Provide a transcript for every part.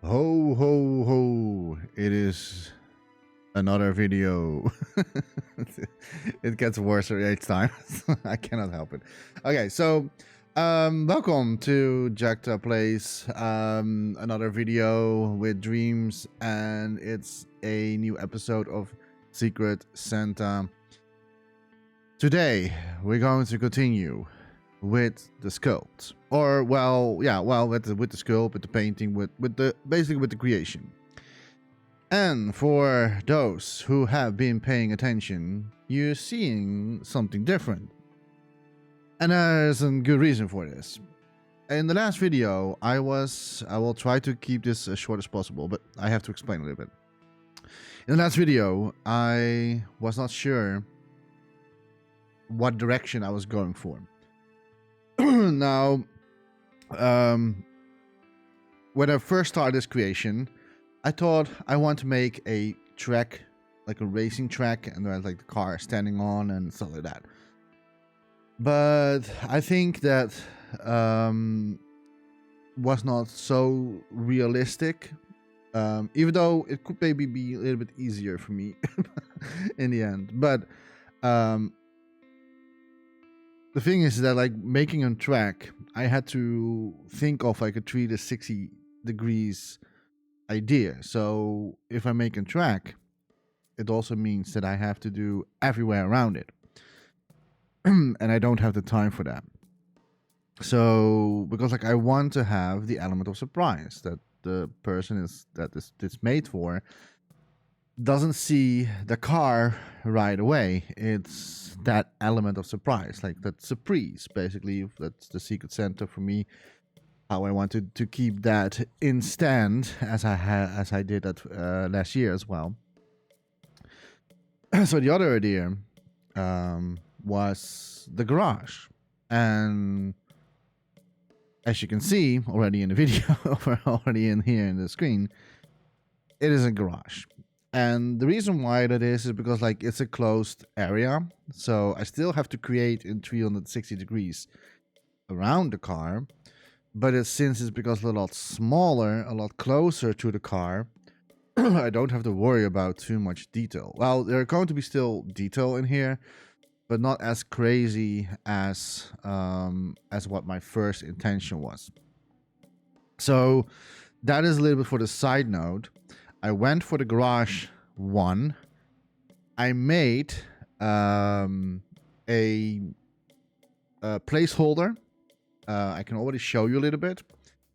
Ho ho ho! It is another video. It gets worse each time. I cannot help it. Okay, so welcome to Jechta Plays. Another video with dreams, and it's a new episode of Secret Santa. Today we're going to continue with the sculpt, or with the sculpt, with the painting, with the basically with the creation. And for those who have been paying attention, you're seeing something different, and there's a good reason for this. In the last video, I will try to keep this as short as possible, but I have to explain a little bit. In the last video, I was not sure what direction I was going for. Now, when I first started this creation, I thought I want to make a track, like a racing track, and there's like the car standing on and stuff like that. But I think that was not so realistic, even though it could maybe be a little bit easier for me in the end. But the thing is that, like, making a track, I had to think of like a 360 degrees idea. So if I make a track, it also means that I have to do everywhere around it. And I don't have the time for that. So, because like I want to have the element of surprise that the person it's made for doesn't see the car right away. It's that element of surprise, like that surprise, basically. That's the Secret Santa for me. How I wanted to keep that in stand as I did that last year as well. So the other idea was the garage, and as you can see already in the video, already in here in the screen, it is a garage. And the reason why that is because like it's a closed area, so I still have to create in 360 degrees around the car. But since it's because a lot smaller, a lot closer to the car, I don't have to worry about too much detail. Well, there are going to be still detail in here, but not as crazy as what my first intention was. So that is a little bit for the side note. I went for the garage one. I made a placeholder. I can already show you a little bit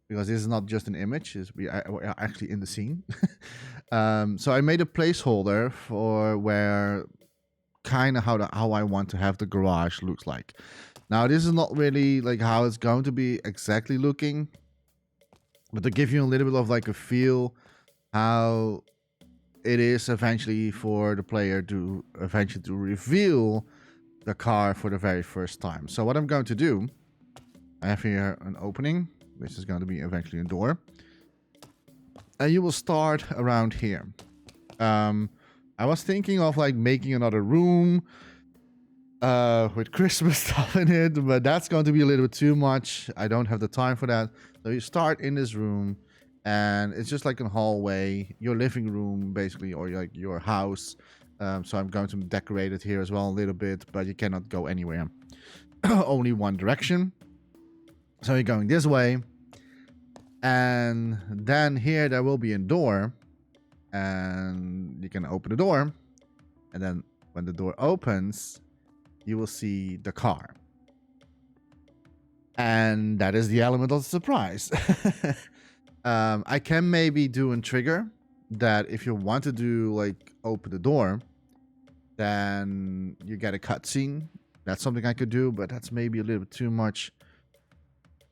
because this is not just an image. We are actually in the scene. So I made a placeholder for where kind of how I want to have the garage looks like. Now, this is not really like how it's going to be exactly looking, but to give you a little bit of like a feel how it is eventually for the player to reveal the car for the very first time. So what I'm going to do, I have here an opening, which is going to be eventually a door. And you will start around here. I was thinking of like making another room with Christmas stuff in it, but that's going to be a little bit too much. I don't have the time for that. So you start in this room, and it's just like a hallway, your living room basically, or like your house. So I'm going to decorate it here as well a little bit, but you cannot go anywhere. Only one direction. So you're going this way, and then here there will be a door, and you can open the door, and then when the door opens, you will see the car, and that is the element of the surprise. I can maybe do a trigger that if you want to do like open the door, then you get a cutscene. That's something I could do, but that's maybe a little bit too much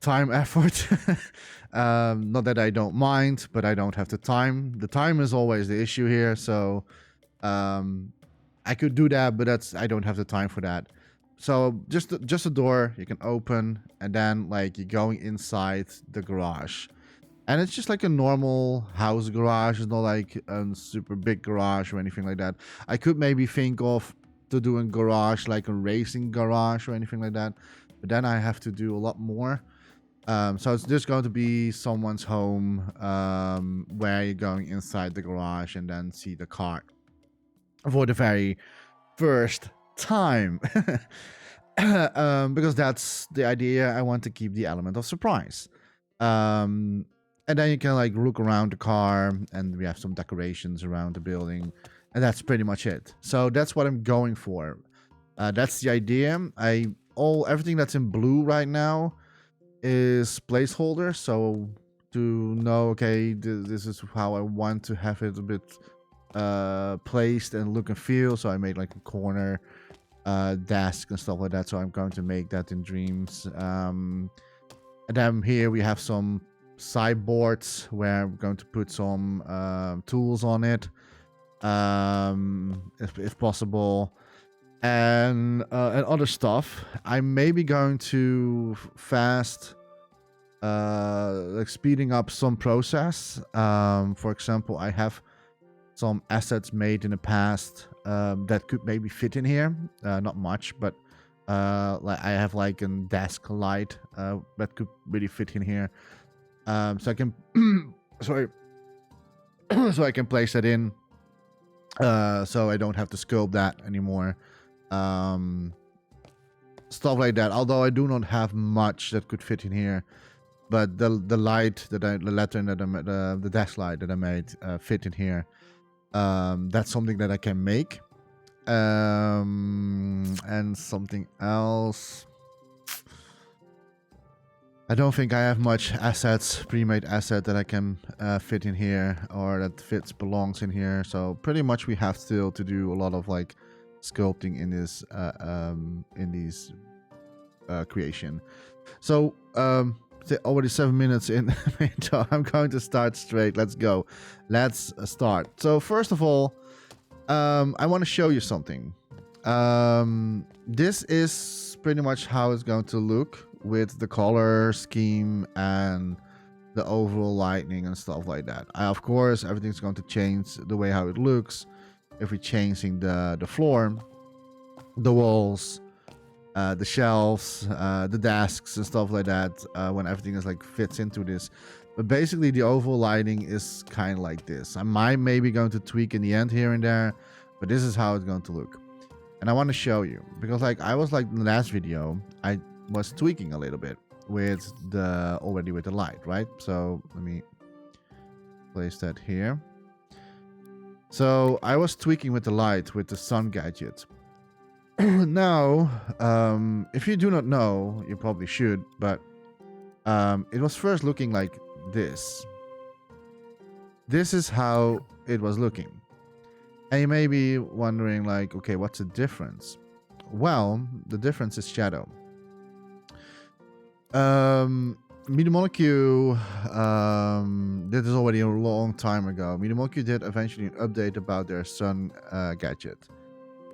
time effort. Not that I don't mind, but I don't have the time. The time is always the issue here. So I could do that, but I don't have the time for that. So just a door you can open, and then like you're going inside the garage, and it's just like a normal house garage. It's not like a super big garage or anything like that. I could maybe think of to do a garage like a racing garage or anything like that, but then I have to do a lot more. So it's just going to be someone's home where you're going inside the garage and then see the car for the very first time. Because that's the idea. I want to keep the element of surprise. And then you can like look around the car, and we have some decorations around the building, and that's pretty much it. So that's what I'm going for. That's the idea. Everything that's in blue right now is placeholder. So to know, okay, this is how I want to have it a bit placed and look and feel. So I made like a corner desk and stuff like that. So I'm going to make that in Dreams. And then here we have some sideboards where I'm going to put some tools on it, if possible, and other stuff. I'm maybe going to fast, like speeding up some process. For example, I have some assets made in the past that could maybe fit in here. Not much, but like I have like a desk light that could really fit in here. So I can sorry, so I can place that in. So I don't have to sculpt that anymore. Stuff like that. Although I do not have much that could fit in here, but the light that the lantern that the desk light that I made fit in here. That's something that I can make. And something else. I don't think I have much assets, pre-made asset that I can fit in here, or that belongs in here. So pretty much we have still to do a lot of like sculpting in this creation. So already 7 minutes in, so I'm going to start straight. Let's go. Let's start. So first of all, I want to show you something. This is pretty much how it's going to look with the color scheme and the overall lighting and stuff like that. Of course, everything's going to change the way how it looks if we're changing the floor, the walls, the shelves, the desks and stuff like that, when everything is like fits into this. But basically the overall lighting is kind of like this. I might maybe going to tweak in the end here and there, but this is how it's going to look. And I want to show you, because like I was like in the last video, I was tweaking a little bit with the light, right? So let me place that here. So I was tweaking with the light with the sun gadget. Now, if you do not know, you probably should, but it was first looking like this. This is how it was looking. And you may be wondering like, okay, what's the difference? Well, the difference is shadow. Media Molecule did this already a long time ago. Media Molecule did eventually an update about their sun gadget,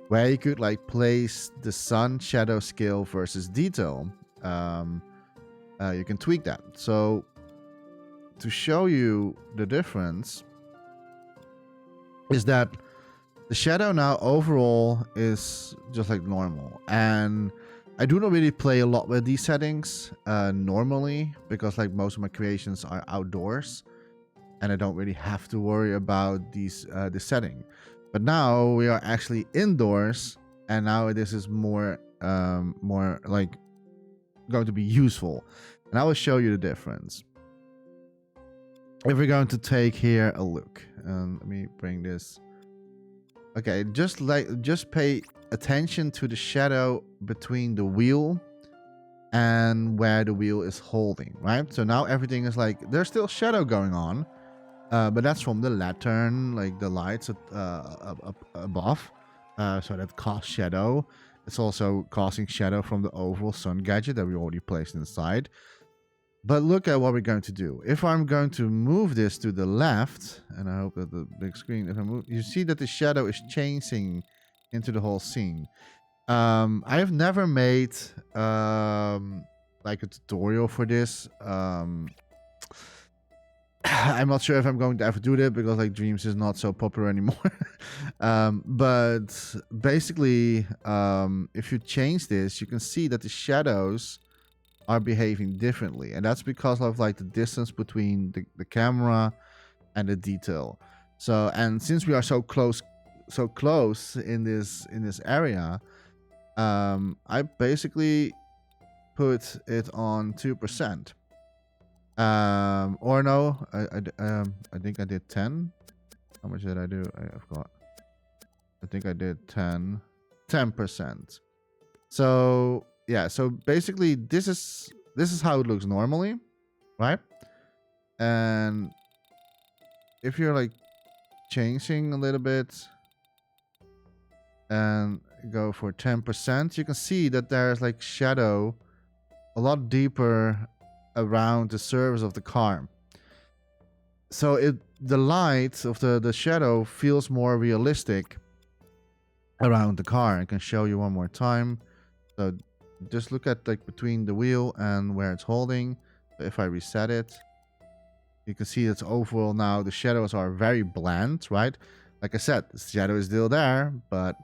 where you could like place the sun shadow scale versus detail. You can tweak that. So to show you the difference is that the shadow now overall is just like normal. And I do not really play a lot with these settings normally, because like most of my creations are outdoors and I don't really have to worry about these the setting. But now we are actually indoors, and now this is more like going to be useful. And I will show you the difference. If we're going to take here a look, let me bring this. Okay, just pay attention to the shadow between the wheel and where the wheel is holding, right? So now everything is like, there's still shadow going on, but that's from the lantern, like the lights above, so that casts shadow. It's also casting shadow from the overall sun gadget that we already placed inside. But look at what we're going to do. If I'm going to move this to the left, and I hope that the big screen, if I move, you see that the shadow is changing into the whole scene. I have never made like a tutorial for this. I'm not sure if I'm going to ever do that, because like Dreams is not so popular anymore. But basically, if you change this, you can see that the shadows are behaving differently, and that's because of like the distance between the camera and the detail. So, and since we are so close in this area, I basically put it on 2%. Or no, I think I did 10. How much did I do? I forgot. I think I did 10%. So yeah, so basically this is how it looks normally, right? And if you're like changing a little bit and go for 10%, you can see that there's like shadow a lot deeper around the surface of the car. So the light of the shadow feels more realistic around the car. I can show you one more time. So just look at like between the wheel and where it's holding. If I reset it, you can see it's overall now the shadows are very bland, right? Like I said, the shadow is still there, but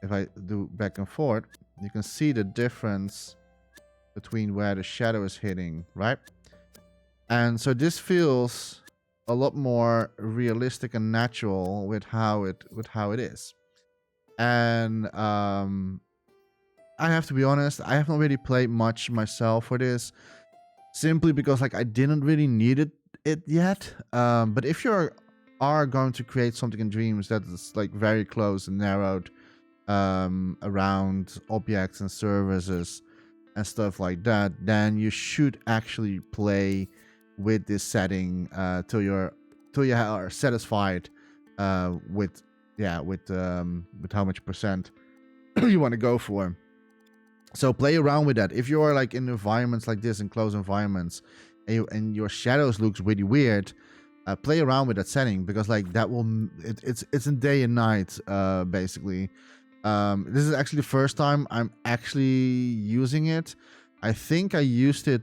if I do back and forth, you can see the difference between where the shadow is hitting, right? And so this feels a lot more realistic and natural with how it is. And I have to be honest, I have not really played much myself for this, simply because like I didn't really need it yet. But if you are going to create something in Dreams that is like very close and narrowed around objects and services and stuff like that, then you should actually play with this setting till you are satisfied with how much percent you want to go for. So play around with that. If you are like in environments like this, in close environments, and your shadows looks really weird, play around with that setting, because like that will it's in day and night basically. This is actually the first time I'm actually using it. I think I used it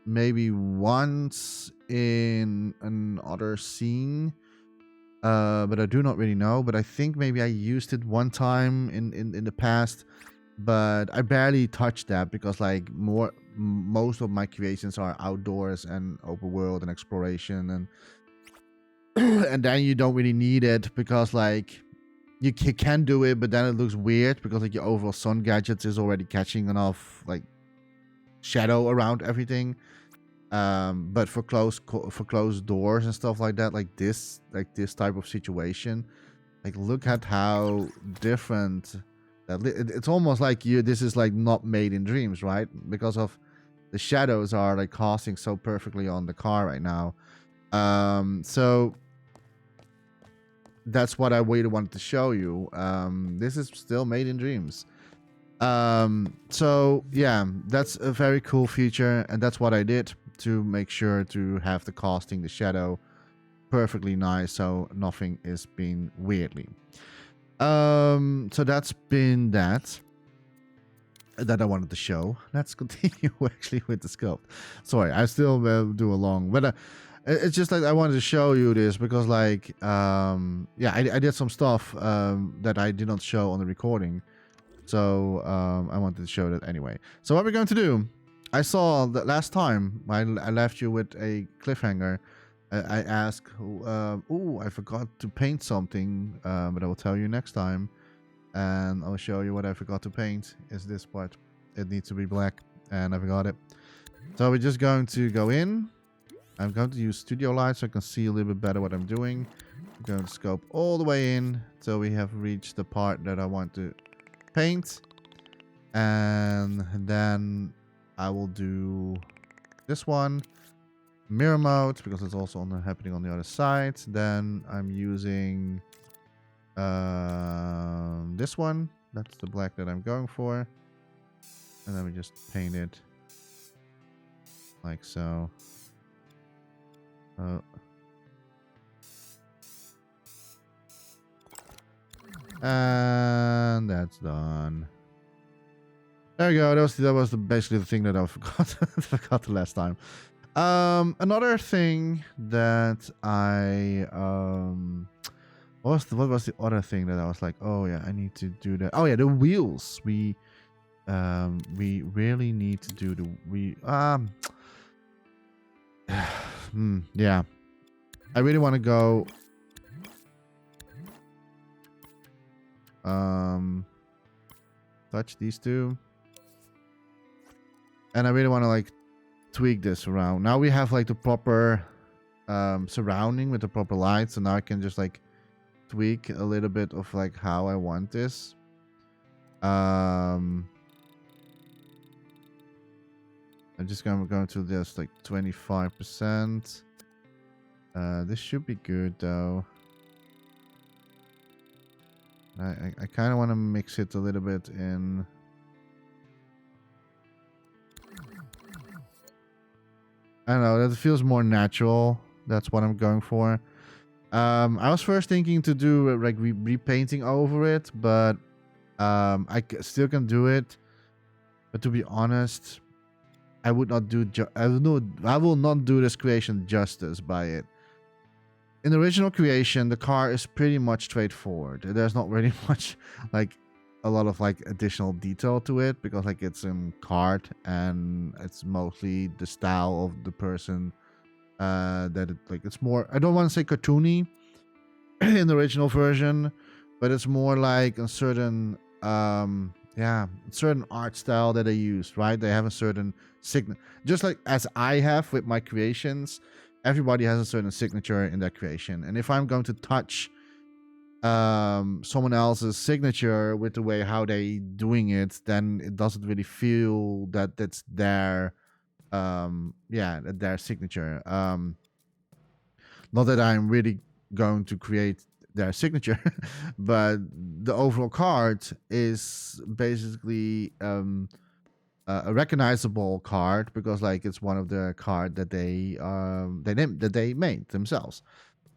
maybe once in another scene, but I do not really know. But I think maybe I used it one time in the past, but I barely touched that because like most of my creations are outdoors and open world and exploration, and and then you don't really need it because like you can do it, but then it looks weird because like your overall sun gadgets is already catching enough like shadow around everything. But for closed doors and stuff like that, like this type of situation, like look at how different that it's almost like this is like not made in Dreams, right? Because of the shadows are like casting so perfectly on the car right now. So that's what I really wanted to show you. This is still made in Dreams. So yeah, that's a very cool feature, and that's what I did to make sure to have the casting, the shadow, perfectly nice, so nothing is being weirdly. So that's been that I wanted to show. Let's continue actually with the sculpt. Sorry, I still do a long, but it's just like I wanted to show you this because like yeah, I did some stuff that I did not show on the recording. So I wanted to show that anyway. So what we're going to do, I saw that last time I left you with a cliffhanger. I asked, oh, I forgot to paint something, but I will tell you next time. And I'll show you what I forgot to paint. Is this part. It needs to be black, and I forgot it. So we're just going to go in. I'm going to use studio light so I can see a little bit better what I'm doing. I'm going to scope all the way in till we have reached the part that I want to paint, and then I will do this one mirror mode because it's also happening on the other side. Then I'm using this one. That's the black that I'm going for, and then we just paint it like so. And that's done. There you go. That was basically the thing that I forgot the last time. Another thing that I what was the other thing that I was like, oh yeah, I need to do that. Oh yeah, the wheels. We we really need to do yeah. I really want to go touch these two. And I really want to like tweak this around. Now we have like the proper surrounding with the proper lights, so now I can just like tweak a little bit of like how I want this. I'm just gonna go to this like 25%. This should be good though. I kind of want to mix it a little bit in. I don't know, that feels more natural. That's what I'm going for. I was first thinking to do like repainting over it, but I still can do it. But to be honest, I would not do. I will not do this creation justice by it. In the original creation, the car is pretty much straightforward. There's not really much like a lot of like additional detail to it because like it's in card and it's mostly the style of the person that it, like it's more, I don't want to say cartoony in the original version, but it's more like a certain certain art style that they use, right? They have a certain signature, just like as I have with my creations. Everybody has a certain signature in their creation, and if I'm going to touch someone else's signature with the way how they doing it, then it doesn't really feel that that's their their signature. Not that I'm really going to create their signature, but the overall card is basically a recognizable card because like it's one of the card that they made themselves,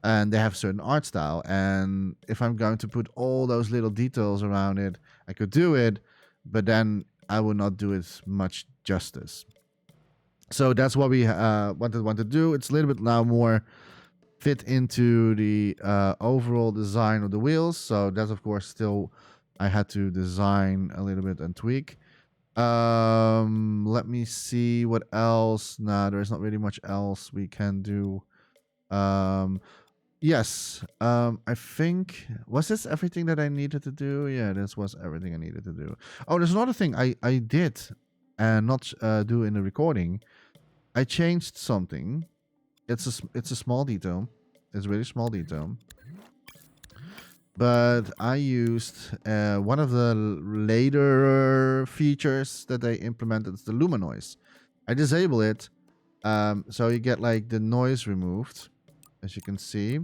and they have a certain art style. And if I'm going to put all those little details around it, I could do it, but then I will not do it much justice. So that's what we want to do. It's a little bit now more fit into the overall design of the wheels. So that's of course still I had to design a little bit and tweak. Let me see what else. Nah, there's not really much else we can do. Yes. I think, was this everything that I needed to do? Yeah, this was everything I needed to do. Oh, there's another thing I did and not do in the recording. I changed something. It's a small detail. It's a really small detail. But I used one of the later features that they implemented. It's the Luma noise. I disable it, so you get like the noise removed, as you can see.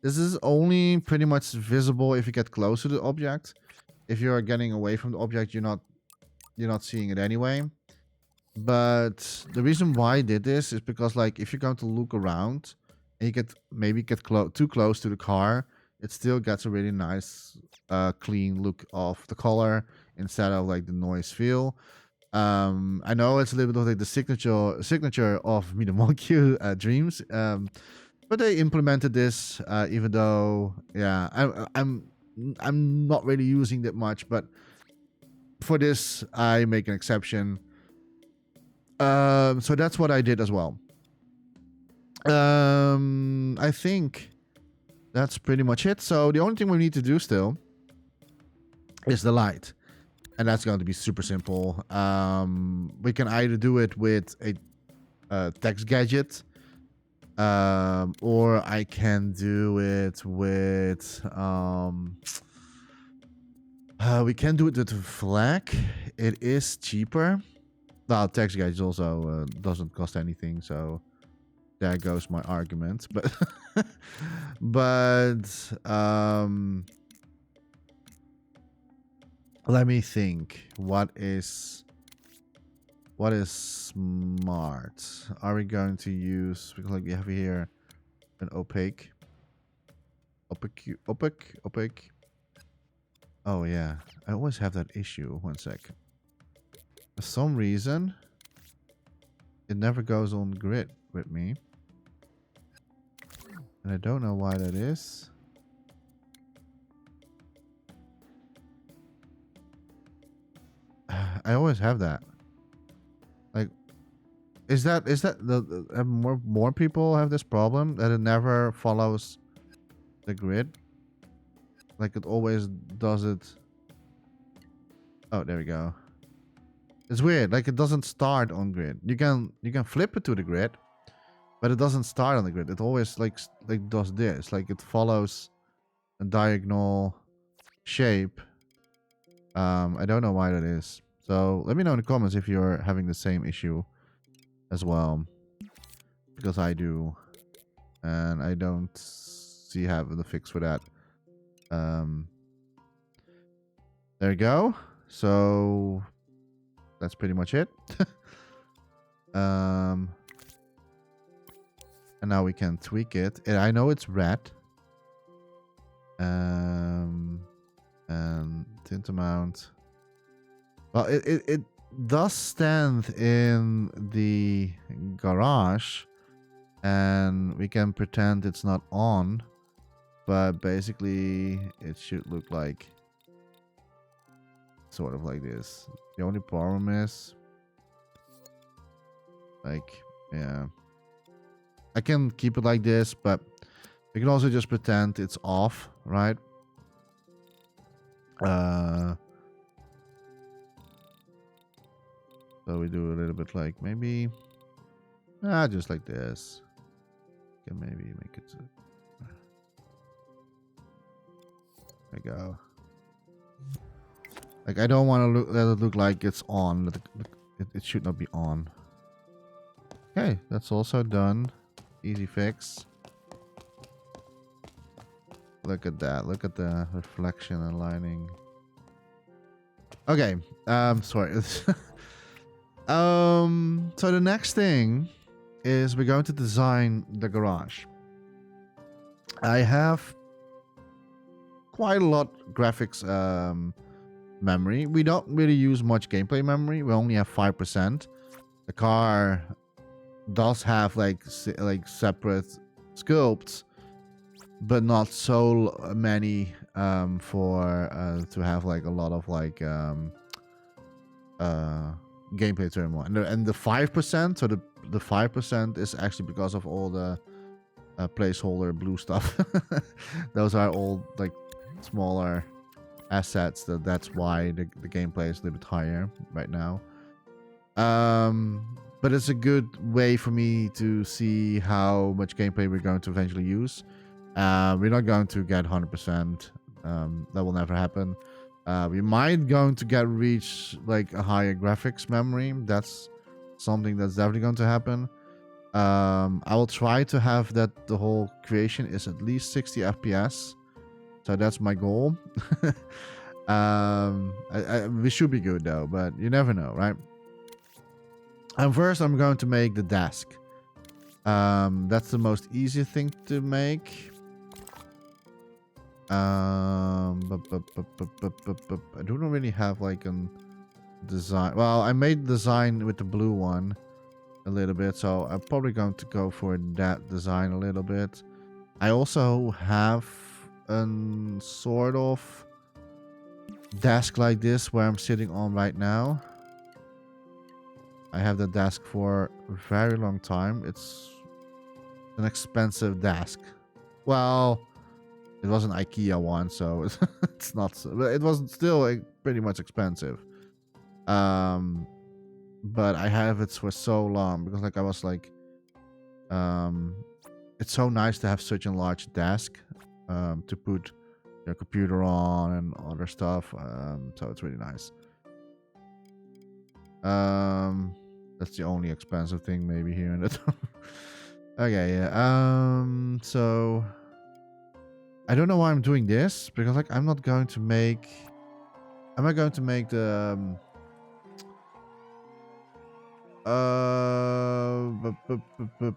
This is only pretty much visible if you get close to the object. If you're getting away from the object, you're not seeing it anyway. But the reason why I did this is because like if you're going to look around and you maybe get too close to the car, it still gets a really nice clean look of the color instead of like the noise feel. I know it's a little bit of like the signature of Me the Monkey Dreams, but they implemented this even though I'm not really using that much, but for this I make an exception. So that's what I did as well. I think that's pretty much it. So the only thing we need to do still is the light, and that's going to be super simple. We can either do it with a text gadget, or I can do it with we can do it with a flag. It is cheaper. Well, text gadget also doesn't cost anything, so there goes my argument. But let me think. What is smart? Are we going to use, because like we have here an opaque. Oh yeah, I always have that issue. One sec. For some reason, it never goes on grid with me. And I don't know why that is. I always have that. Like, is that the more people have this problem that it never follows the grid? Like it always does it. Oh, there we go. It's weird. Like it doesn't start on grid. You can flip it to the grid, but it doesn't start on the grid. It always like does this. Like it follows a diagonal shape. I don't know why that is. So let me know in the comments if you're having the same issue as well, because I do, and I don't see having the fix for that. There you go. So that's pretty much it. And now we can tweak it. And I know it's red. And tint amount. Well, it does stand in the garage, and we can pretend it's not on, but basically it should look like sort of like this. The only problem is, like, yeah, I can keep it like this, but we can also just pretend it's off, right? So we do a little bit like maybe just like this. Can maybe make it. There we go. Like I don't want to let it look like it's on. It should not be on. Okay, that's also done. Easy fix. Look at that. Look at the reflection and lining. Okay. Sorry. So the next thing is we're going to design the garage. I have quite a lot graphics memory. We don't really use much gameplay memory. We only have 5%. The car does have like separate sculpts, but not so many for to have like a lot of like gameplay turmoil. And the 5%, so the 5% is actually because of all the placeholder blue stuff. Those are all like smaller assets. That's why the gameplay is a little bit higher right now. But it's a good way for me to see how much gameplay we're going to eventually use. We're not going to get 100%. That will never happen. We might going to reach like a higher graphics memory. That's something that's definitely going to happen. I will try to have that the whole creation is at least 60 FPS. So that's my goal. We should be good though, but you never know, right? And first I'm going to make the desk. That's the most easy thing to make. I don't really have like a design. Well, I made the design with the blue one a little bit, so I'm probably going to go for that design a little bit. I also have a sort of desk like this where I'm sitting on right now. I have the desk for a very long time. It's an expensive desk. Well, it was an IKEA one, so it's not. But it was still like, pretty much expensive. But I have it for so long because, like, I was like, it's so nice to have such a large desk, to put your computer on and other stuff. So it's really nice. That's the only expensive thing maybe here in the. Okay, yeah. So I don't know why I'm doing this because like I'm not going to make. Am I going to make the?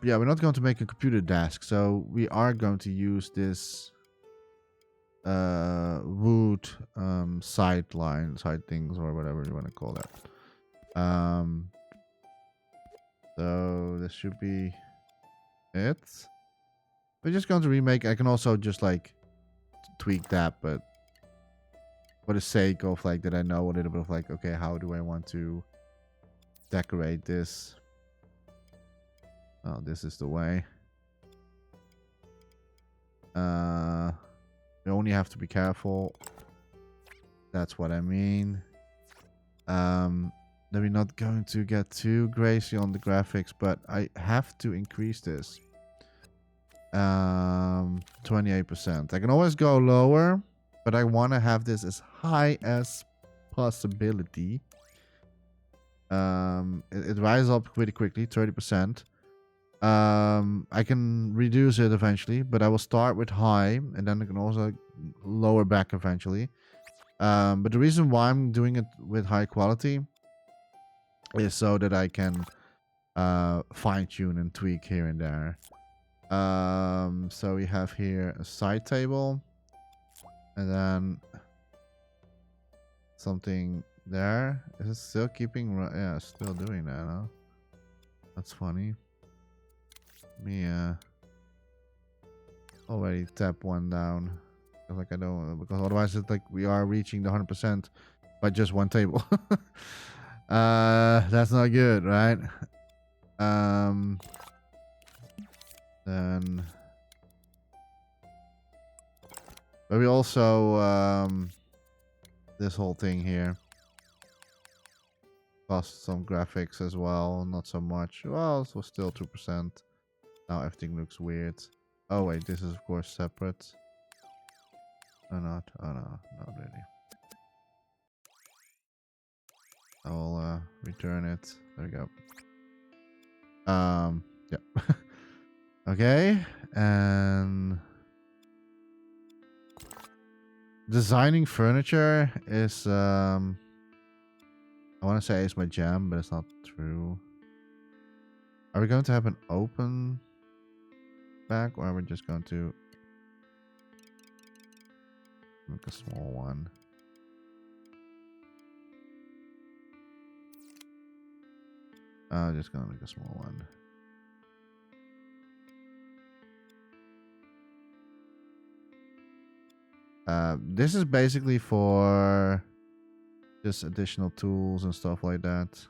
Yeah, we're not going to make a computer desk, so we are going to use this wood side things or whatever you want to call that. So this should be it. We're just going to remake. I can also just like tweak that, but for the sake of like that I know a little bit of like, okay, how do I want to decorate this? Oh, this is the way. You only have to be careful. That's what I mean. That we're not going to get too crazy on the graphics, but I have to increase this. 28%. I can always go lower, but I want to have this as high as possibility. It rises up pretty quickly, 30%. I can reduce it eventually, but I will start with high, and then I can also lower back eventually. But the reason why I'm doing it with high quality is so that I can fine-tune and tweak here and there. So we have here a side table, and then something there. Is it still keeping? Yeah, still doing that. Huh? That's funny. Me already tap one down. Like I don't, because otherwise it's like we are reaching the 100% by just one table. That's not good, right? Then, but we also this whole thing here cost some graphics as well. Not so much. Well, it was still 2%. Now everything looks weird. Oh wait, this is of course separate. Or not? Oh no, not really. I'll return it. There we go. Yeah. Okay, and designing furniture is I want to say it's my jam, but it's not true. Are we going to have an open back, or are we just going to make a small one? Just gonna make a small one. This is basically for just additional tools and stuff like that.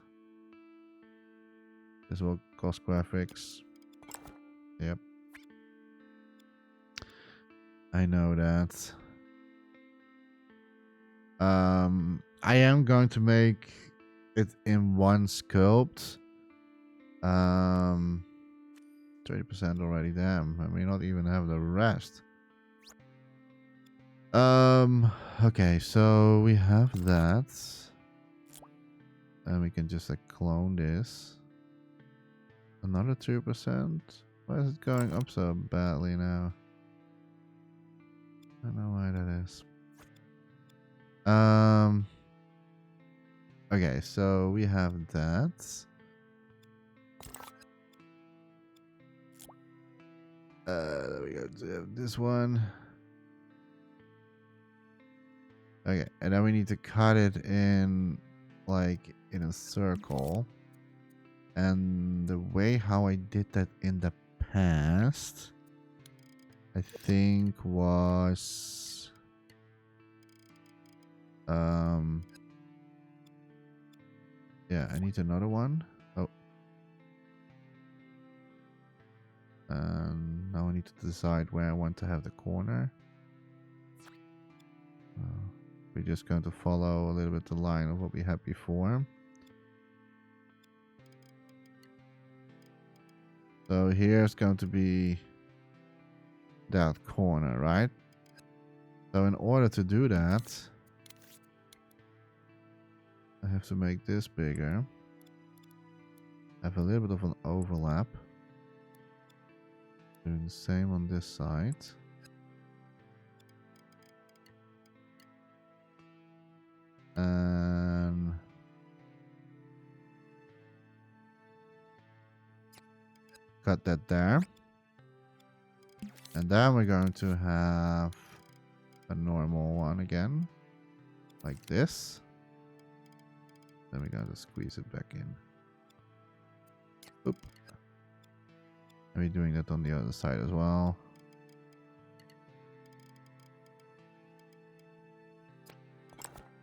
This will cost graphics. Yep. I know that. I am going to make it in one sculpt. 30% already. Damn, I may not even have the rest. Okay, so we have that, and we can just like clone this. Another 2%. Why is it going up so badly now? I don't know why that is. Okay, so we have that. There we go. This one. Okay, and then we need to cut it in like in a circle. And the way how I did that in the past, I think was yeah, I need another one. Oh. And now I need to decide where I want to have the corner. We're just going to follow a little bit the line of what we had before. So here's going to be that corner, right? So in order to do that, I have to make this bigger. Have a little bit of an overlap. Doing the same on this side. And cut that there. And then we're going to have a normal one again. Like this. Then we're going to squeeze it back in. Oop. And we're doing that on the other side as well.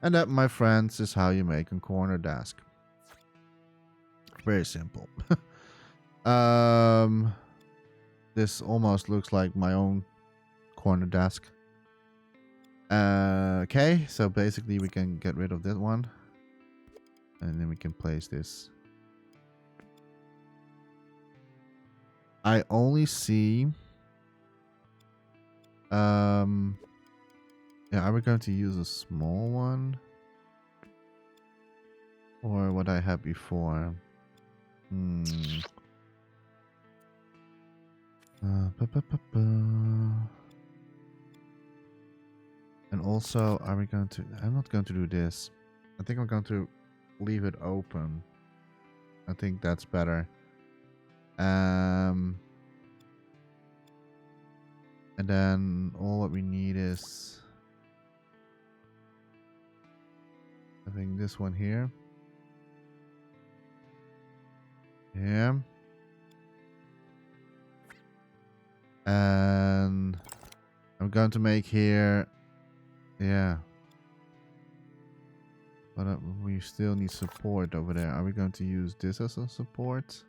And that, my friends, is how you make a corner desk. Very simple. This almost looks like my own corner desk. Okay, so basically we can get rid of that one. And then we can place this. I only see... yeah, are we going to use a small one? Or what I had before? And also, are we going to... I'm not going to do this. I think I'm going to leave it open. I think that's better. And then all what we need is... I think this one here. Yeah. And I'm going to make here... Yeah. But we still need support over there. Are we going to use this as a support?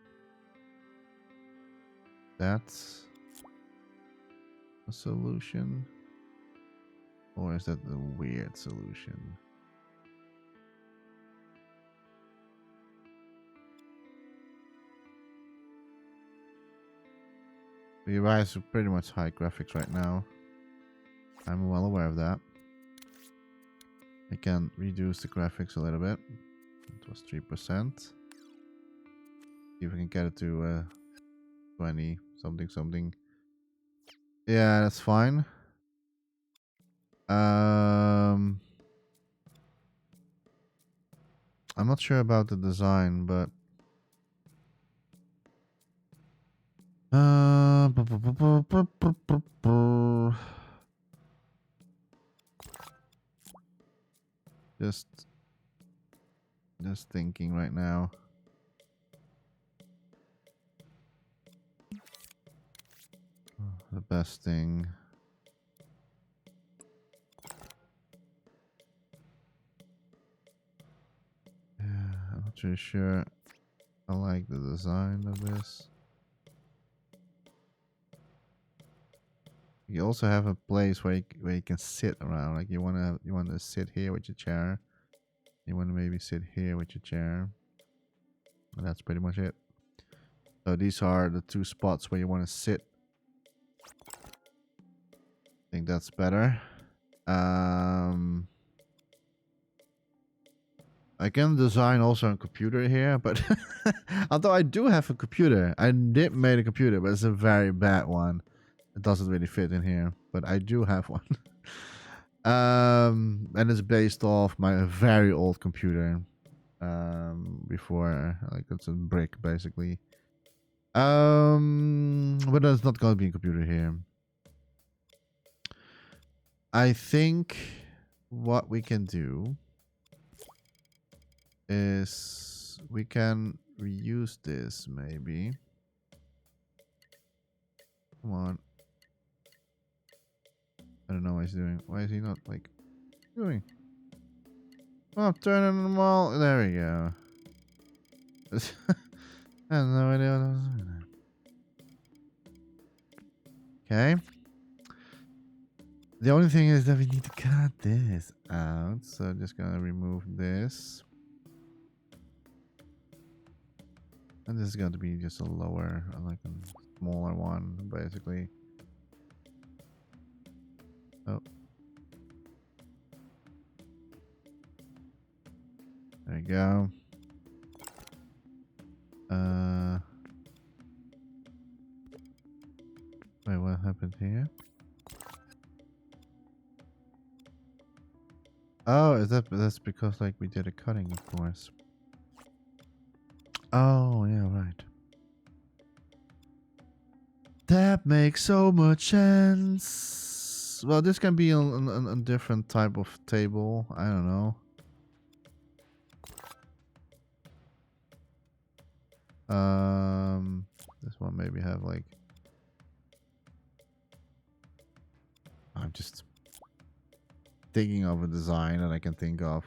That's a solution? Or is that a weird solution? The guys are pretty much high graphics right now. I'm well aware of that. I can reduce the graphics a little bit. It was 3%. See if we can get it to 20 something. Yeah, that's fine. I'm not sure about the design, but just thinking right now. The best thing. Yeah, I'm not really sure. I like the design of this. You also have a place where you can sit around. Like you want to sit here with your chair. You want to maybe sit here with your chair. And that's pretty much it. So these are the two spots where you want to sit. I think that's better. I can design also a computer here, but although I do have a computer, I did make a computer, but it's a very bad one. It doesn't really fit in here, but I do have one. And it's based off my very old computer. Before, like, it's a brick basically. But there's not going to be a computer here. I think what we can do is we can reuse this maybe. Come on. I don't know what he's doing. Why is he not like doing? Oh, turning them all. There we go. I have no idea what I was doing. Okay. The only thing is that we need to cut this out. So I'm just gonna remove this. And this is going to be just a lower, like a smaller one, basically. Oh. There you go. Wait, what happened here? Oh, that's because like we did a cutting, of course. Oh, yeah, right. That makes so much sense. Well, this can be a different type of table. I don't know. This one maybe have like... thinking of a design that I can think of.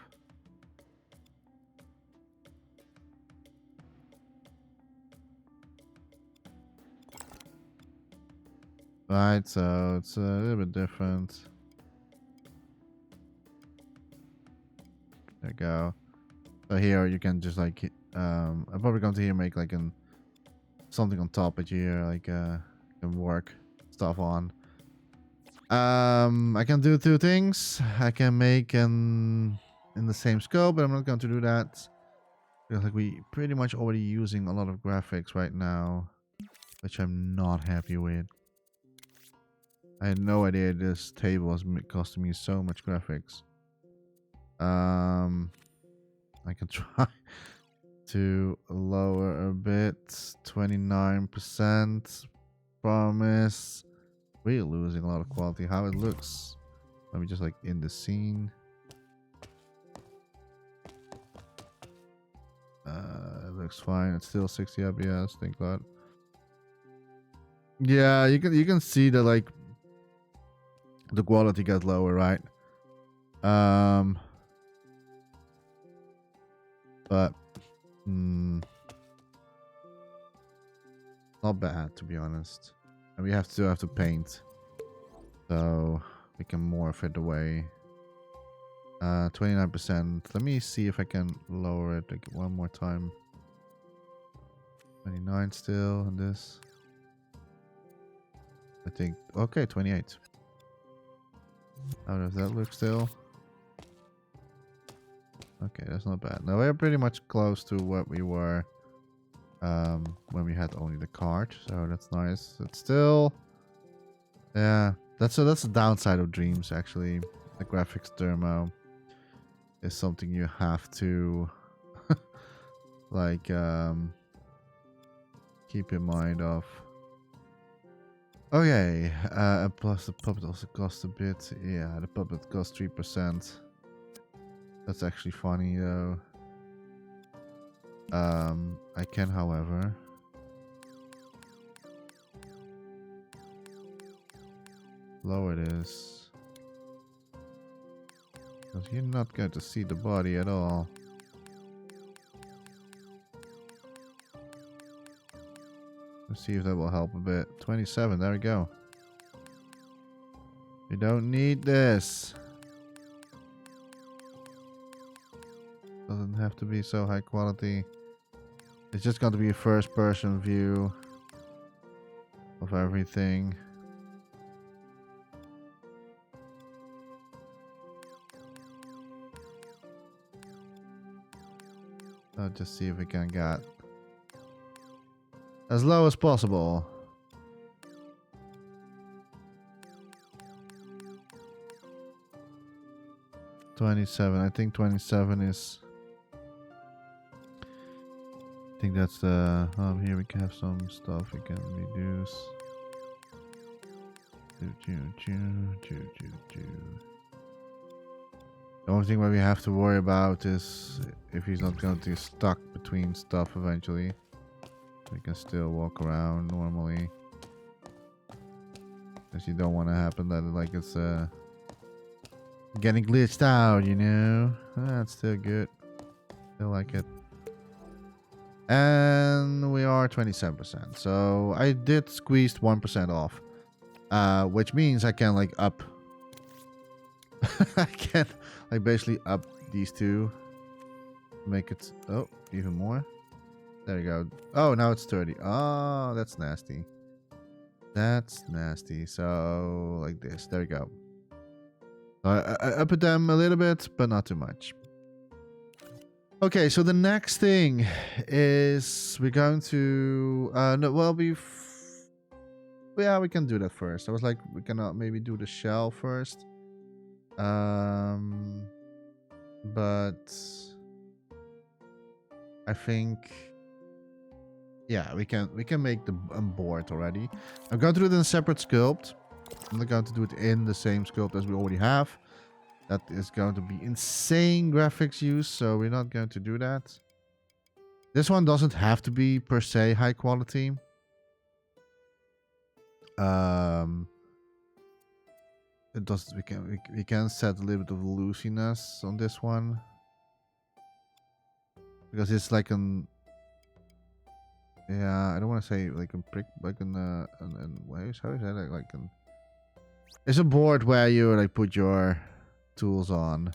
Right, so it's a little bit different. There you go. So here you can just like I'm probably going to here make like something on top of here, like can work stuff on. I can do two things. I can make in the same scope, but I'm not going to do that because like we pretty much already using a lot of graphics right now, which I'm not happy with. I had no idea this table was costing me so much graphics. I can try to lower a bit. 29%. Promise. We're losing a lot of quality. How it looks. Let me just like in the scene. It looks fine. It's still 60 FPS. Thank God. Yeah, you can see that like the quality got lower, right? But not bad to be honest. And we still have to paint, so we can morph it away. 29%. Let me see if I can lower it like one more time. 29 still on this. I think okay, 28. How does that look still? Okay, that's not bad. Now we're pretty much close to what we were when we had only the card, so that's nice. It's still, yeah, that's the downside of Dreams actually. The graphics thermo is something you have to like keep in mind of. Okay, plus the puppet also costs a bit. Yeah, the puppet costs 3%. That's actually funny though. I can, however, lower this because you're not going to see the body at all. Let's see if that will help a bit. 27, there we go. You don't need this. Doesn't have to be so high quality. It's just going to be a first person view of everything. I'll just see if we can get as low as possible. $27. I think 27 is. I think that's the. Here we can have some stuff we can reduce. The only thing that we have to worry about is if he's not going to get stuck between stuff eventually. We can still walk around normally. Because you don't want to happen that like it's getting glitched out, you know. That's still good. Still like it. And we are 27%. So I did squeeze 1% off. Which means I can like up. I can like basically up these two. Make it even more. There you go. Oh, now it's 30. Oh, that's nasty. That's nasty. So like this. There we go. I up them a little bit, but not too much. Okay, so the next thing is we're going to no, well, yeah, we can do that first. I was like, we can maybe do the shell first. But I think, yeah, we can make the board already. I'm going to do it in a separate sculpt. I'm not going to do it in the same sculpt as we already have. That is going to be insane graphics use, so we're not going to do that. This one doesn't have to be per se high quality. It it does. We can set a little bit of loosiness on this one because it's like an. Yeah, I don't want to say like a brick, like an ways. How is that like an? It's a board where you like put your tools on,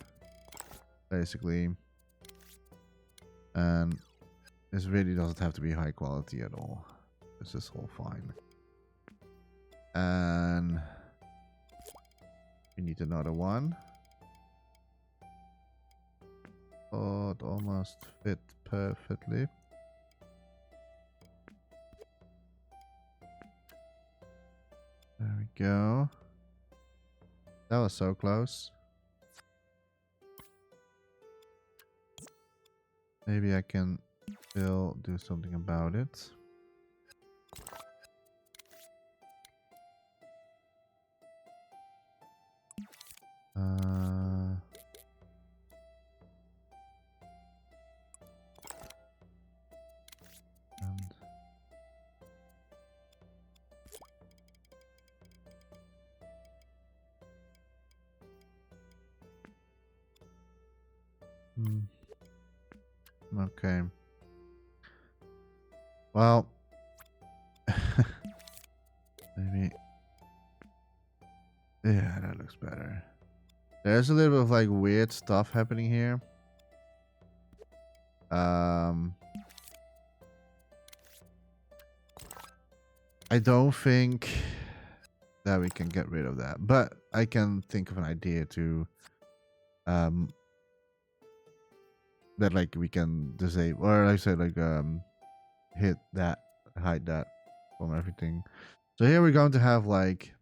basically, and this really doesn't have to be high quality at all. This is all fine, and we need another one. Oh, it almost fit perfectly. There we go. That was so close. Maybe I can still do something about it. Okay. Well, maybe. Yeah, that looks better. There's a little bit of like weird stuff happening here. I don't think that we can get rid of that, but I can think of an idea to that like we can disable, or like I said, like hit that, hide that from everything. So here we're going to have like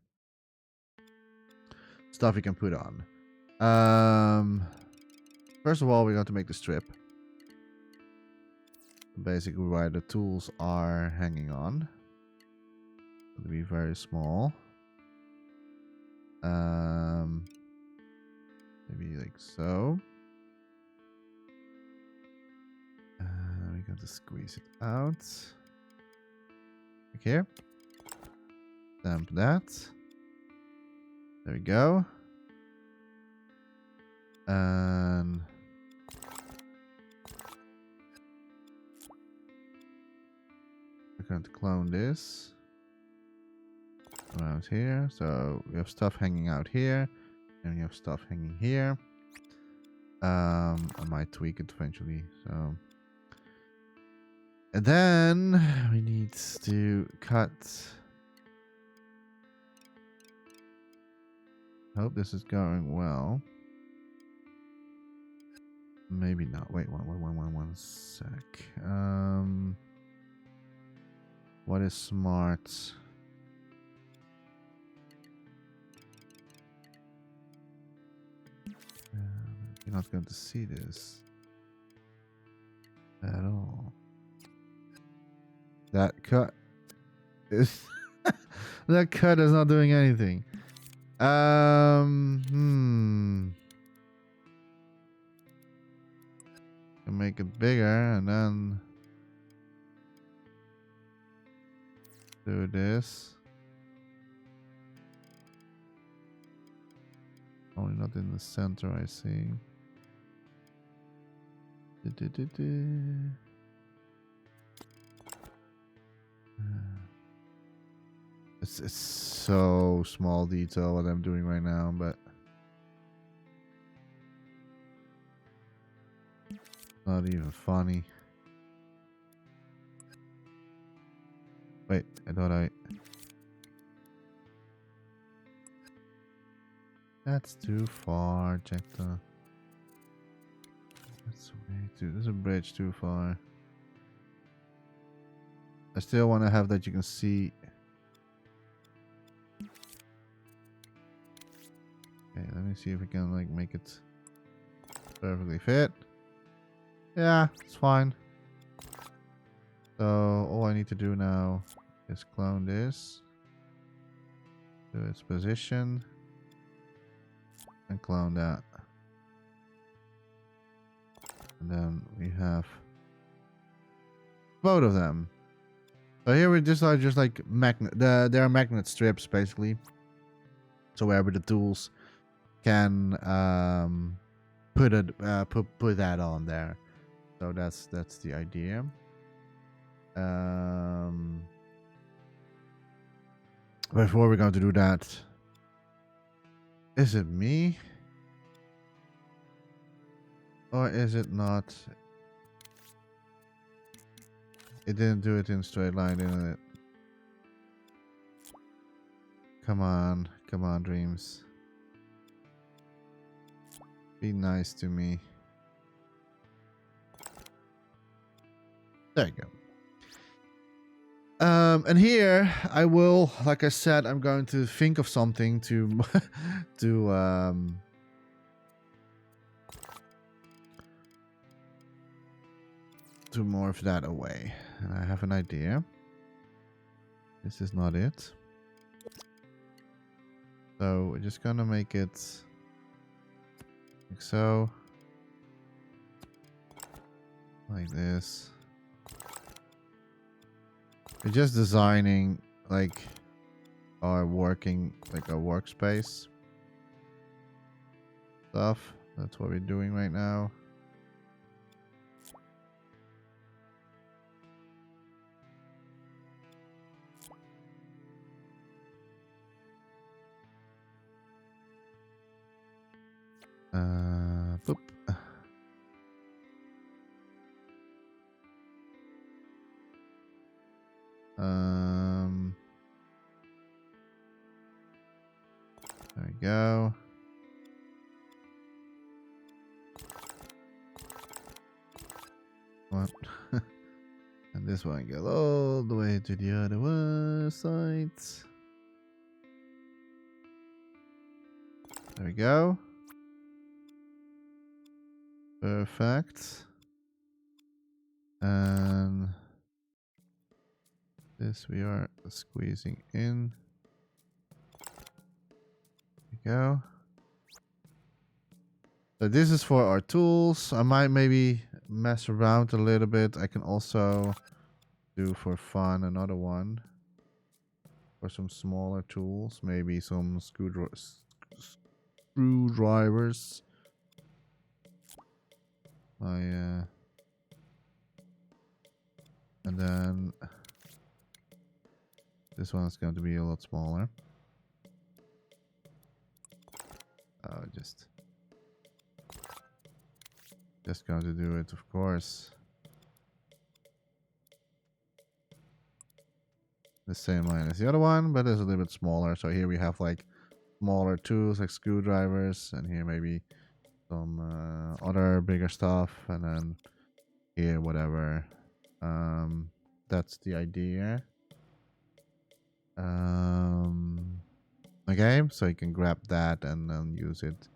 stuff we can put on. First of all, we're going to make the strip, basically where the tools are hanging on. It'll be very small. Maybe like so. We're going to squeeze it out. Like here. Stamp that. There we go. And we're going to clone this around here. So we have stuff hanging out here, and we have stuff hanging here. I might tweak it eventually. So, and then we need to cut. Hope this is going well. Maybe not. Wait, one sec. What is smart? You're not going to see this at all. That cut is that cut is not doing anything. Can make it bigger and then do this. Only not in the center, I see. It's so small detail what I'm doing right now, but not even funny. Wait, I thought that's too far, Jechta. That's way too. There's a bridge too far. I still want to have that you can see. Okay, let me see if we can like make it perfectly fit. Yeah, it's fine. So all I need to do now is clone this to its position and clone that. And then we have both of them. So here we just are just like magnet. There are magnet strips basically. So wherever the tools can put that on there. So that's the idea. Before we're going to do that, is it me? Or is it not? It didn't do it in straight line, didn't it? Come on, dreams. Be nice to me. There you go. And here I will, like I said, I'm going to think of something to to morph that away. And I have an idea. This is not it. So we're just gonna make it like so. Like this. We're just designing like our workspace stuff. That's what we're doing right now. Boop. There we go. What? And this one goes all the way to the other side. There we go. Perfect. And this we are squeezing in. There we go. So this is for our tools. I might maybe mess around a little bit. I can also do for fun another one for some smaller tools, maybe some screwdrivers. And then this one's going to be a lot smaller. Just going to do it, of course. The same line as the other one, but it's a little bit smaller. So here we have like smaller tools like screwdrivers, and here maybe some other bigger stuff, and then here whatever. That's the idea. Okay, so you can grab that and then use it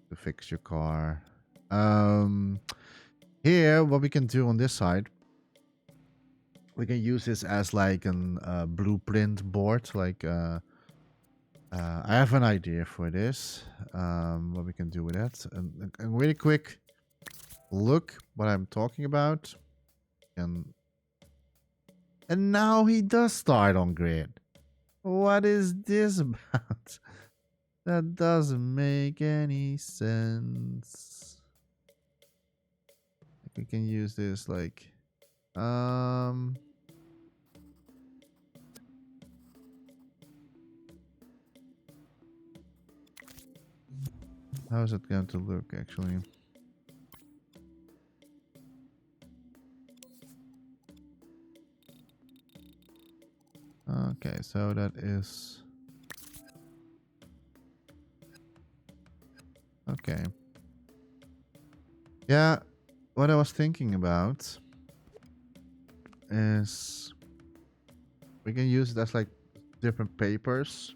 to fix your car. Here, what we can do on this side, we can use this as like a blueprint board. Like, I have an idea for this. What we can do with that. And really quick look what I'm talking about. And now he does start on grid. What is this about? That doesn't make any sense. Like we can use this like how is it going to look actually? Okay, so that is okay. Yeah, what I was thinking about is we can use it as like different papers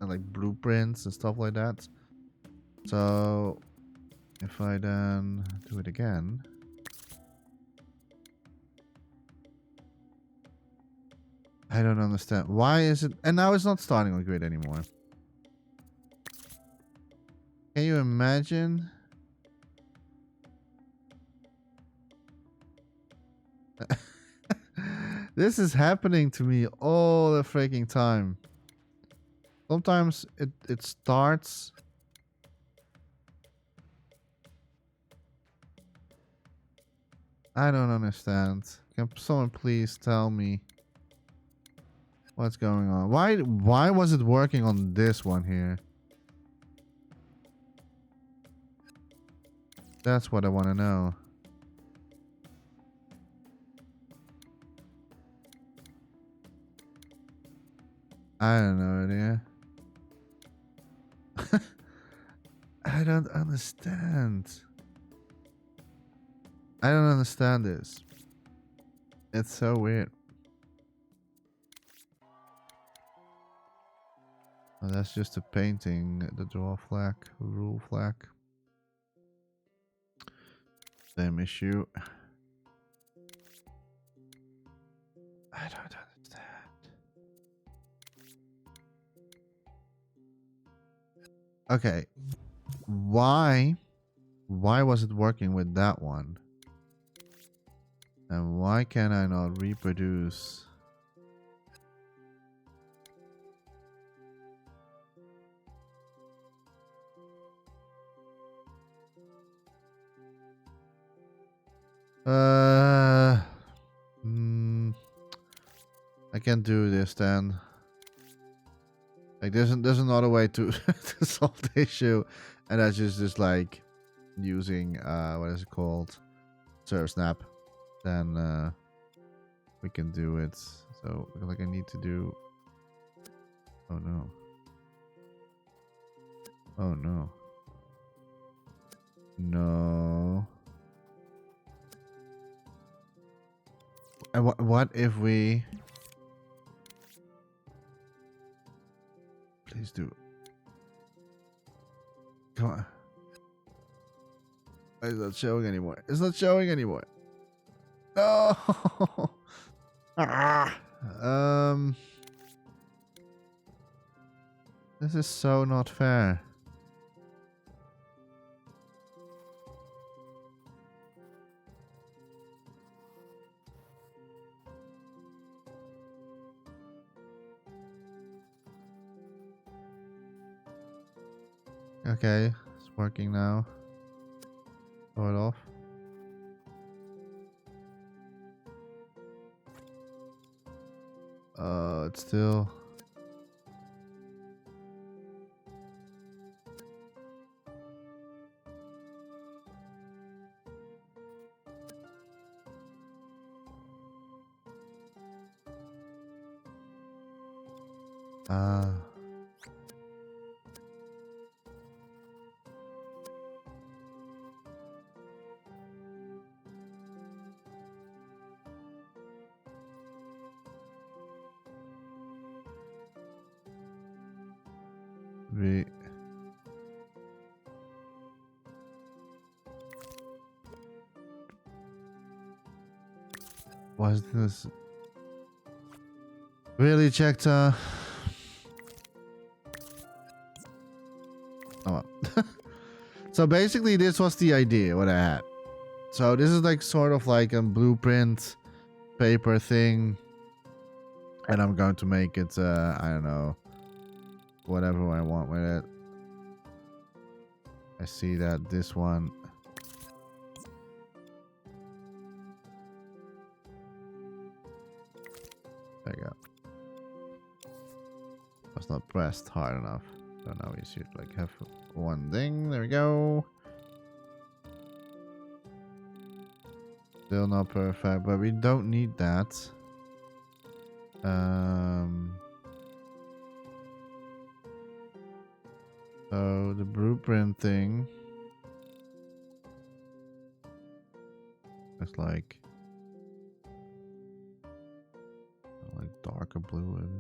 and like blueprints and stuff like that. So if I then do it again, I don't understand. Why is it? And now it's not starting on grid anymore. Can you imagine? This is happening to me all the freaking time. Sometimes it starts. I don't understand. Can someone please tell me what's going on? Why was it working on this one here? That's what I want to know. I don't know, idea. I don't understand. I don't understand this. It's so weird. Oh, that's just a painting, the draw flag, rule flag. Same issue. I don't understand. Okay. Why was it working with that one? And why can I not reproduce? I can't do this then. Like there's another way to to solve the issue, and that's just like using what is it called, serve snap. Then we can do it. So like I need to do. Oh no. Oh no. No. And what if we? Please do. Come on. It's not showing anymore. It's not showing anymore. No. This is so not fair. Okay, it's working now. Throw it off. It's still. We. Was this really Jechta? Oh well. So basically this was the idea what I had. So this is like sort of like a blueprint paper thing, and I'm going to make it I don't know, whatever I want with it. I see that this one. There you go. Was not pressed hard enough. So now we should like have one thing. There we go. Still not perfect, but we don't need that. So the blueprint thing. It's like darker blue with it.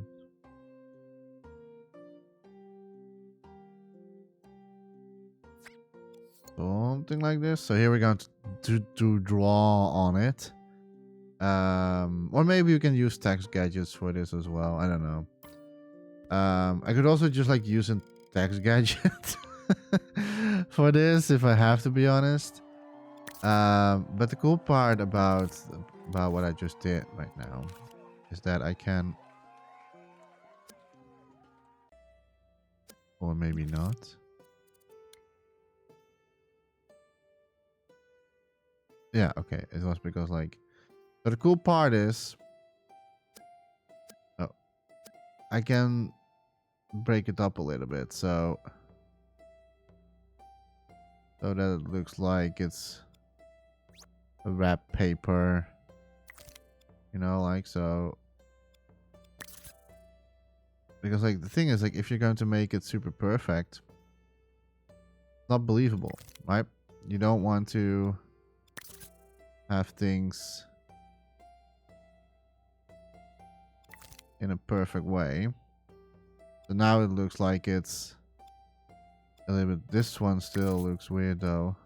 Something like this. So here we're going to draw on it. Or maybe you can use text gadgets for this as well. I don't know. I could also just like use a text gadget for this if I have to be honest. But the cool part about what I just did right now is that I can Or maybe not. Yeah, okay. It was because like... So the cool part is... Oh. I can break it up a little bit, so... So that it looks like it's... a wrap paper. You know, like so... Because like the thing is, like, if you're going to make it super perfect... not believable, right? You don't want to... have things... in a perfect way. So now it looks like it's a little bit... This one still looks weird though.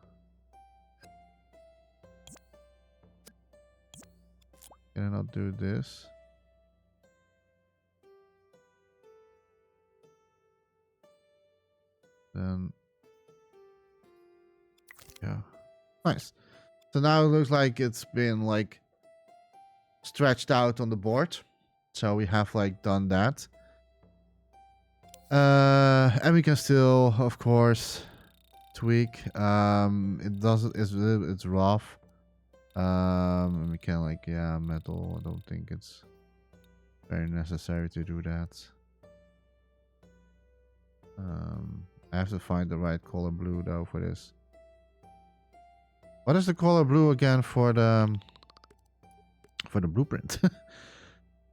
Can I not do this? Then... yeah. Nice. So now it looks like it's been like stretched out on the board. So we have like done that. And we can still, of course, tweak. It doesn't. It's rough. And we can like metal. I don't think it's very necessary to do that. I have to find the right color blue though for this. What is the color blue again for the blueprint?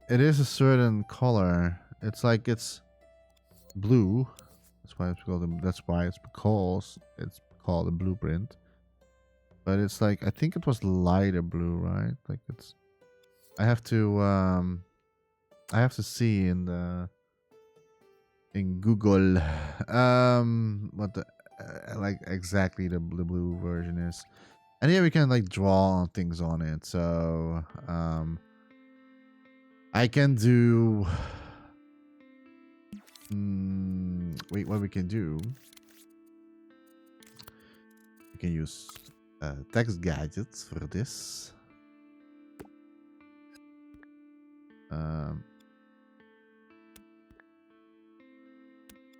It is a certain color. It's like it's blue. That's why it's called. It's because it's called a blueprint. But it's like I think it was lighter blue, right? Like it's. I have to see in Google what the like exactly the blue version is. And here we can like draw things on it. So I can do wait, what we can do, we can use text gadgets for this.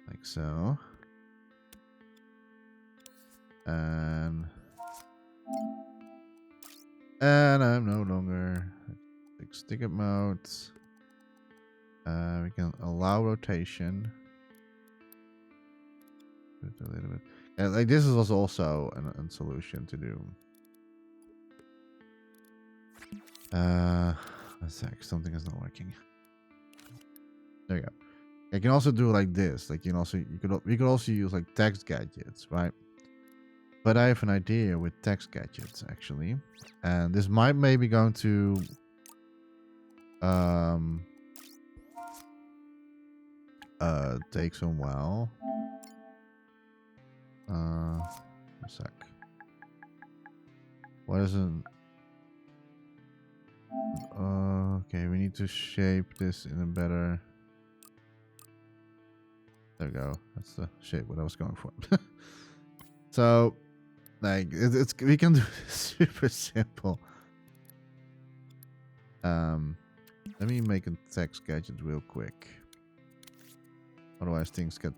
Like so. And I'm no longer stick it mode. We can allow rotation. Do it a little bit. And like this was also a solution to do. A sec, something is not working. There you go. You can also do like this. Like we could also use like text gadgets, right? But I have an idea with text gadgets actually, and this might maybe going to take some while. A sec. What is it? Okay, we need to shape this in a better. There we go. That's the shape what I was going for. So, like, it's we can do this super simple. Let me make a text gadget real quick. Otherwise, things get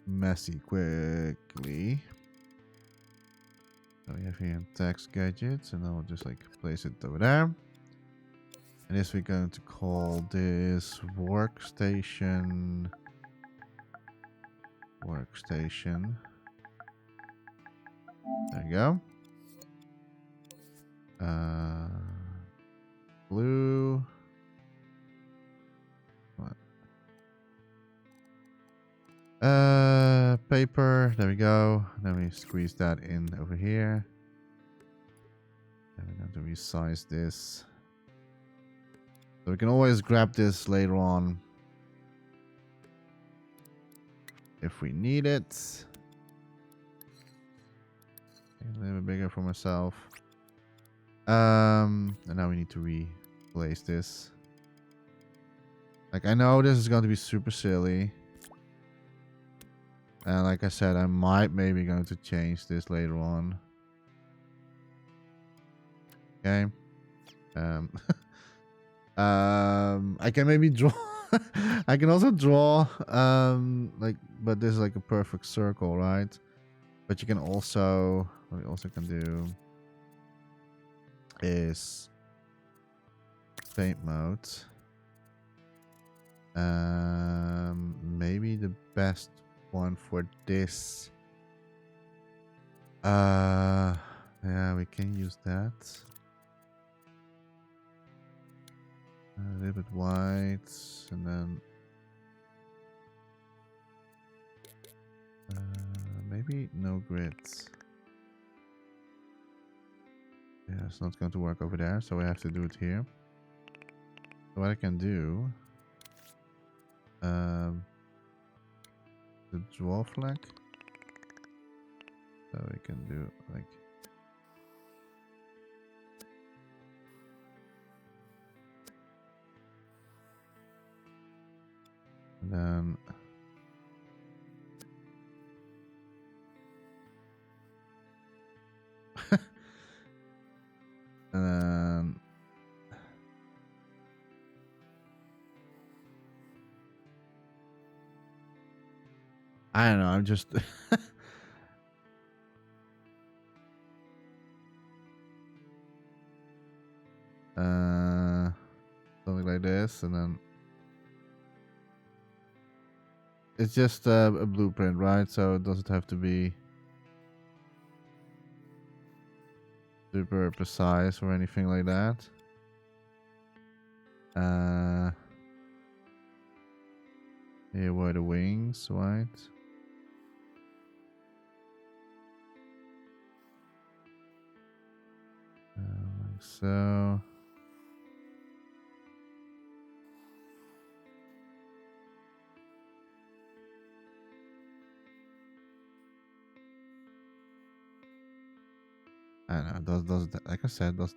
messy quickly. So we have here text gadgets, and I'll just like place it over there. And this we're going to call this workstation. Workstation. There you go. Blue. What? Paper. There we go. Then we squeeze that in over here. And we're going to resize this. So we can always grab this later on if we need it. A little bit bigger for myself. And now we need to replace this. Like, I know this is going to be super silly. And like I said, I might maybe going to change this later on. Okay. I can maybe draw I can also draw like, but this is like a perfect circle, right? But you can also, what we also can do is paint mode. Maybe the best one for this. Yeah, we can use that. A little bit white, and then maybe no grids. Yeah, it's not going to work over there, so we have to do it here. So what I can do, the draw flag. So we can do like. And then and then I don't know, I'm just something like this, and then it's just a blueprint, right? So it doesn't have to be super precise or anything like that. Here were the wings, right? Like so. I don't know, does like I said, does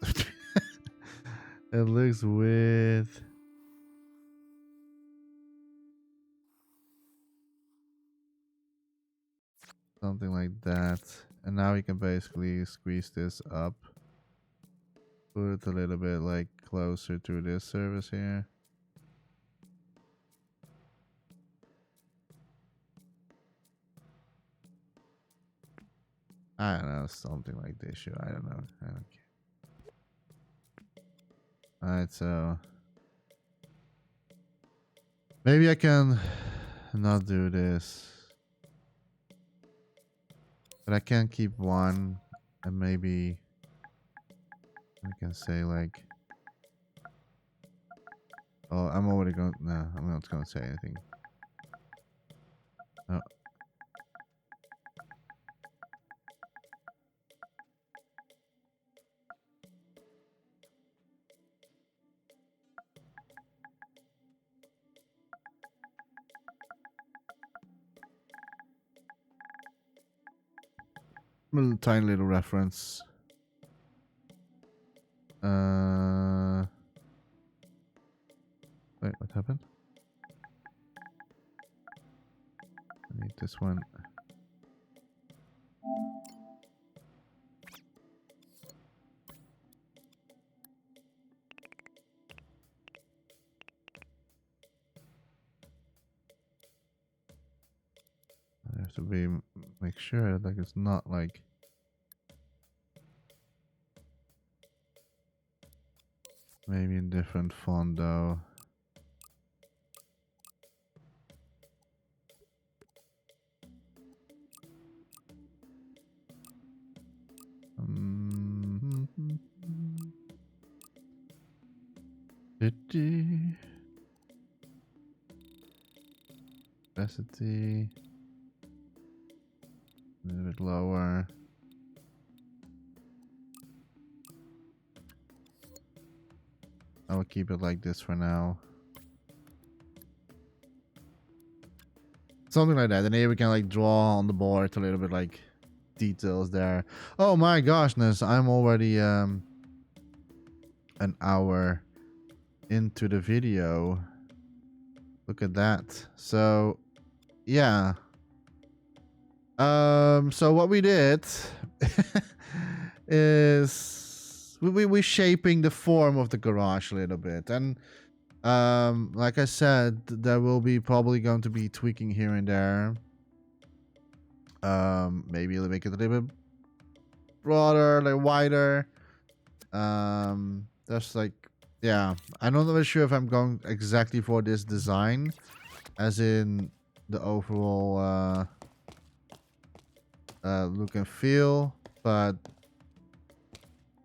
it looks weird. Something like that. And now we can basically squeeze this up. Put it a little bit like closer to this surface here. I don't know, something like this. Sure, I don't know. I don't care. Alright, so maybe I can not do this. But I can keep one, and maybe I can say like, oh, I'm already going, no, I'm not going to say anything. Oh. A tiny little reference. Wait, what happened? I need this one. I have to make sure like it's not like maybe in different font though. Opacity a little bit lower. I will keep it like this for now. Something like that. And here we can like draw on the board a little bit like details there. Oh my goshness, I'm already an hour into the video. Look at that. So yeah. So what we did is we shaping the form of the garage a little bit, and Like I said, there will be probably going to be tweaking here and there. Maybe make it a little bit broader, like wider. That's like, yeah. I'm not really sure if I'm going exactly for this design, as in the overall look and feel, but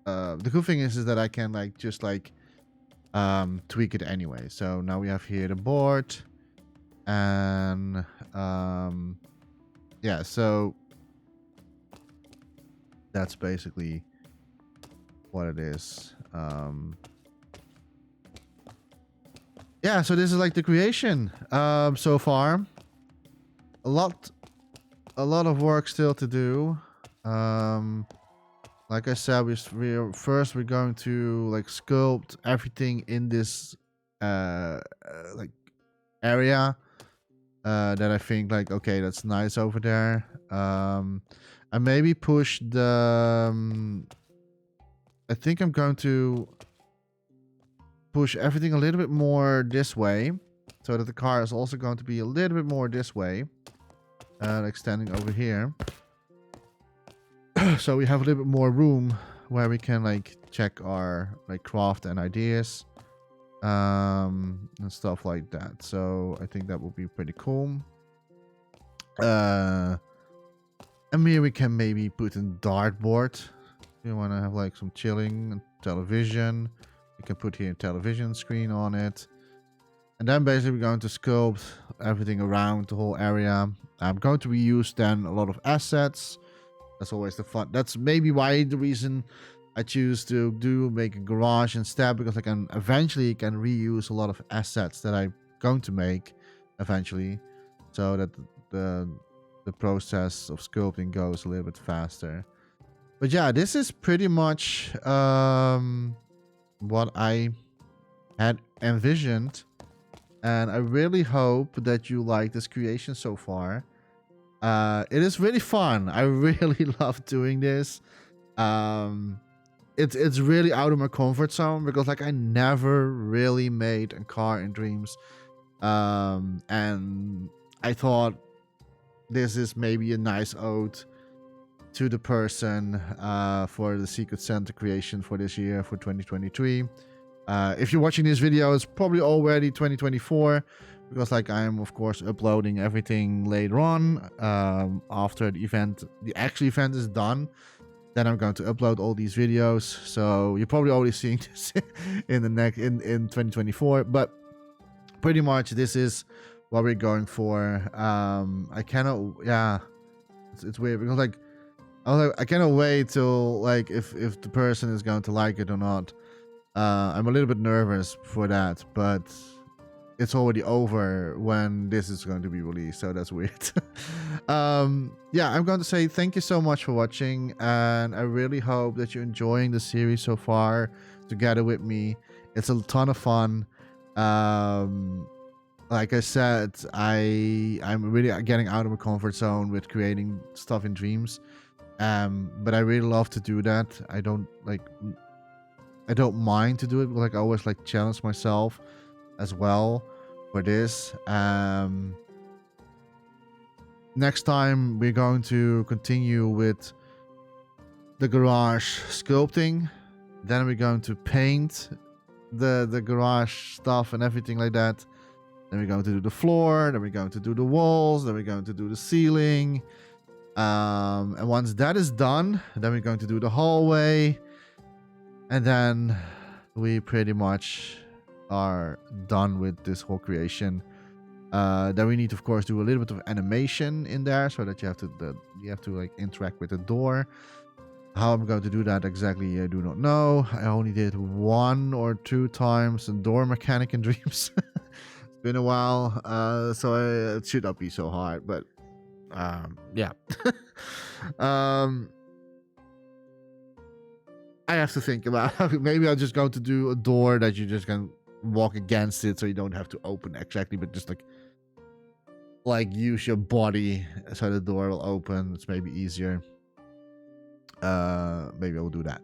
the cool thing is that I can like just like tweak it anyway. So now we have here the board, and yeah, so that's basically what it is. Yeah, so this is like the creation so far. A lot of work still to do. Like I said, we're going to like sculpt everything in this like area that I think like, okay, that's nice over there. I maybe push the I think I'm going to push everything a little bit more this way, so that the car is also going to be a little bit more this way, extending over here. So we have a little bit more room where we can like check our like craft and ideas, and stuff like that. So I think that would be pretty cool. And here we can maybe put in dartboard. You want to have like some chilling and television. You can put here a television screen on it. And then basically we're going to sculpt everything around the whole area. I'm going to reuse then a lot of assets. That's always the fun. That's maybe why the reason I choose to make a garage instead, because I can eventually reuse a lot of assets that I'm going to make eventually, so that the process of sculpting goes a little bit faster. But yeah, this is pretty much what I had envisioned, and I really hope that you like this creation so far. It is really fun. I really love doing this. It's really out of my comfort zone, because like I never really made a car in Dreams, and I thought this is maybe a nice ode to the person for the Secret Santa creation for this year, for 2023. If you're watching this video, it's probably already 2024, because like I'm of course uploading everything later on, after the event, the actual event is done. Then I'm going to upload all these videos, so you're probably already seeing this in the next in 2024. But pretty much this is what we're going for. I cannot, yeah, it's weird, because like I cannot wait till like if the person is going to like it or not. I'm a little bit nervous for that, but it's already over when this is going to be released, so that's weird. Yeah, I'm going to say thank you so much for watching, and I really hope that you're enjoying the series so far together with me. It's a ton of fun. Like I said, I'm really getting out of my comfort zone with creating stuff in Dreams, but I really love to do that. I don't mind to do it, but like I always like challenge myself as well for this. Next time we're going to continue with the garage sculpting. Then we're going to paint the garage stuff and everything like that. Then we're going to do the floor. Then we're going to do the walls. Then we're going to do the ceiling. And once that is done, then we're going to do the hallway. And then we pretty much are done with this whole creation. Then we need, of course, do a little bit of animation in there, so that you have to like interact with the door. How I'm going to do that exactly, I do not know. I only did 1 or 2 times a door mechanic in Dreams. It's been a while, so it should not be so hard. But yeah. I have to think about maybe I'm just going to do a door that you just can walk against it, so you don't have to open exactly, but just like use your body so the door will open. It's maybe easier. Maybe I will do that.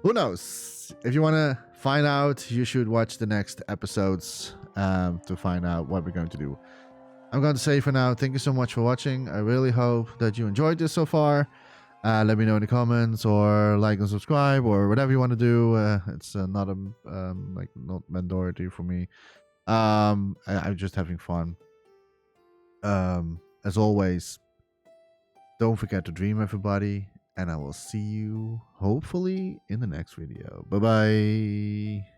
Who knows? If you want to find out, you should watch the next episodes to find out what we're going to do. I'm going to say for now, thank you so much for watching. I really hope that you enjoyed this so far. Let me know in the comments, or like and subscribe, or whatever you want to do. It's not a not mandatory for me. I'm just having fun. As always, don't forget to dream, everybody, and I will see you hopefully in the next video. Bye bye.